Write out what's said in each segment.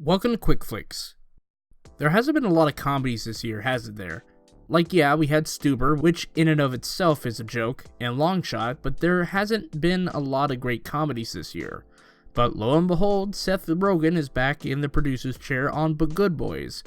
Welcome to Quick Flicks. There hasn't been a lot of comedies this year, has it there? Like, yeah, we had Stuber, which in and of itself is a joke, and Longshot, but there hasn't been a lot of great comedies this year. But lo and behold, Seth Rogen is back in the producer's chair on But Good Boys,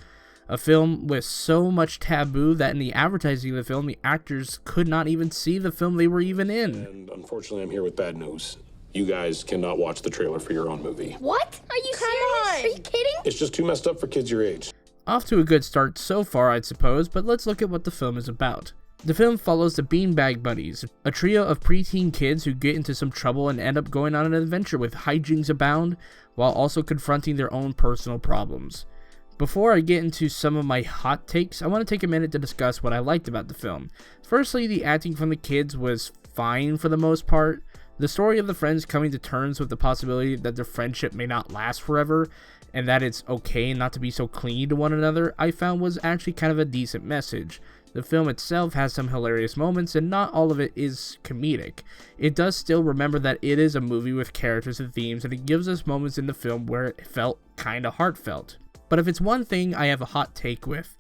a film with so much taboo that in the advertising of the film, the actors could not even see the film they were even in. And unfortunately, I'm here with bad news. You guys cannot watch the trailer for your own movie. What? Are you serious? Are you kidding? It's just too messed up for kids your age. Off to a good start so far, I'd suppose, but let's look at what the film is about. The film follows the Beanbag Buddies, a trio of preteen kids who get into some trouble and end up going on an adventure with hijinks abound, while also confronting their own personal problems. Before I get into some of my hot takes, I want to take a minute to discuss what I liked about the film. Firstly, the acting from the kids was fine for the most part. The story of the friends coming to terms with the possibility that their friendship may not last forever, and that it's okay not to be so clingy to one another, I found was actually kind of a decent message. The film itself has some hilarious moments, and not all of it is comedic. It does still remember that it is a movie with characters and themes, and it gives us moments in the film where it felt kinda heartfelt. But if it's one thing I have a hot take with,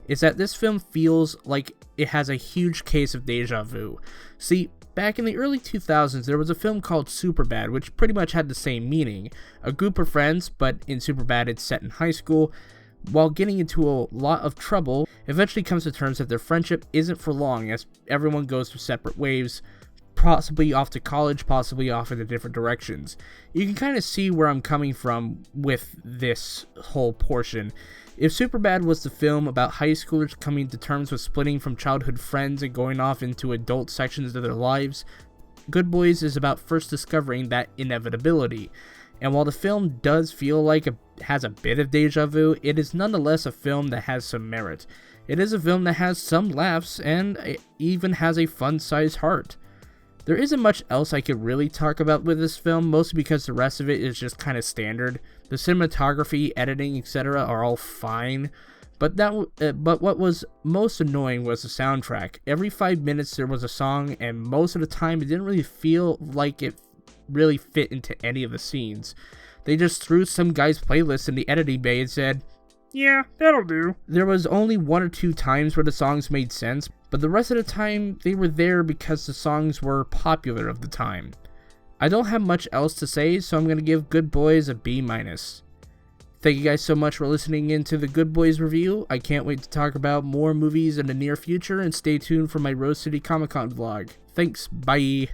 it's that this film feels like it has a huge case of deja vu. See, back in the early 2000s, there was a film called Superbad, which pretty much had the same meaning. A group of friends, but in Superbad it's set in high school, while getting into a lot of trouble, eventually comes to terms that their friendship isn't for long as everyone goes through separate waves, possibly off to college, possibly off into different directions. You can kind of see where I'm coming from with this whole portion. If Superbad was the film about high schoolers coming to terms with splitting from childhood friends and going off into adult sections of their lives, Good Boys is about first discovering that inevitability. And while the film does feel like it has a bit of deja vu, it is nonetheless a film that has some merit. It is a film that has some laughs and it even has a fun-sized heart. There isn't much else I could really talk about with this film, mostly because the rest of it is just kind of standard. The cinematography, editing, etc. are all fine, but what was most annoying was the soundtrack. Every 5 minutes there was a song, and most of the time it didn't really feel like it really fit into any of the scenes. They just threw some guy's playlist in the editing bay and said, "Yeah, that'll do." There was only one or two times where the songs made sense, but the rest of the time they were there because the songs were popular of the time. I don't have much else to say, so I'm going to give Good Boys a B-. Thank you guys so much for listening into the Good Boys review. I can't wait to talk about more movies in the near future, and stay tuned for my Rose City Comic Con vlog. Thanks, bye.